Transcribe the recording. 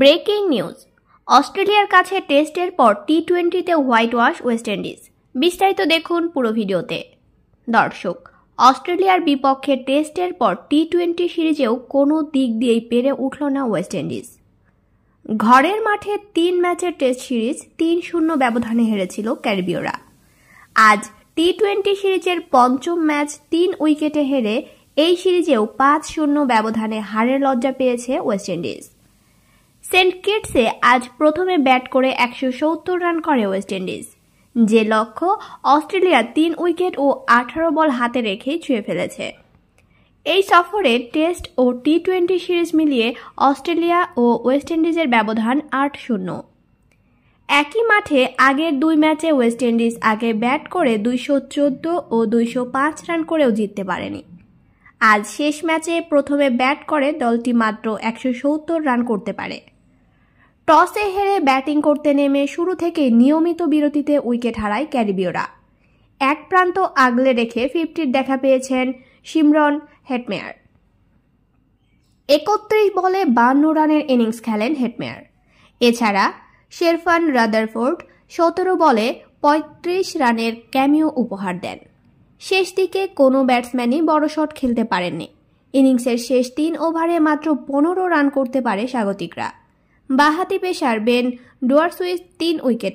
Breaking news, অস্ট্রেলিয়ার কাছে টেস্টের পর টি-20তে হোয়াইট ওয়াশ ওয়েস্ট ইন্ডিজ। বিস্তারিত দেখুন পুরো ভিডিওতে। দর্শক, অস্ট্রেলিয়ার বিপক্ষে টেস্টের পর টি-20 সিরিজেও কোনো দিক দিয়েই পেরে উঠল না ওয়েস্ট ইন্ডিজ। ঘরের মাঠে 3 ম্যাচের টেস্ট সিরিজ 3-0 ব্যবধানে হেরেছিল ক্যারিবীয়রা। আজ টি-20 সিরিজের পঞ্চম ম্যাচ 3 উইকেটে হেরে এই সিরিজেও 5-0 ব্যবধানে হারের লজ্জা পেয়েছে ওয়েস্ট ইন্ডিজ। সেন্ট কিটসে আজ প্রথমে ব্যাট করে 170 রান করে ওয়েস্ট ইন্ডিজ, যে লক্ষ্য অস্ট্রেলিয়া 3 উইকেট ও 18 বল হাতে রেখেই ছুঁয়ে ফেলেছে। এই সফরে টেস্ট ও টি-20 সিরিজ মিলিয়ে অস্ট্রেলিয়া ও ওয়েস্ট ইন্ডিজের ব্যবধান 8-0। একই মাঠে আগের 2 ম্যাচে ওয়েস্ট ইন্ডিজ আগে ব্যাট করে 214 ও 205 রান করেও জিততে পারেনি। আজ শেষ ম্যাচে প্রথমে ব্যাট করে দলটি মাত্র 170 রান করতে পারে। টসে হেরে ব্যাটিং করতে নেমে শুরু থেকে নিয়মিত বিরতিতে উইকেট হারায় ক্যারিবীয়রা। এক প্রান্ত আগলে রেখে 50-র দেখা পেয়েছেন শিমরন হেটমেয়ার। 31 বলে 52 রানের ইনিংস খেলেন হেটমেয়ার। এছাড়া শেরফান রাদারফোর্ড 17 বলে 35 রানের ক্যামিও উপহার দেন। শেষ দিকে কোনো ব্যাটসম্যানই বড় শট খেলতে পারেননি। ইনিংসের শেষ 3 ওভারে মাত্র 15 রান করতে পারে স্বাগতিকরা। বাঁহাতি পেসার বেন ডোয়ারসুইস 3 উইকেট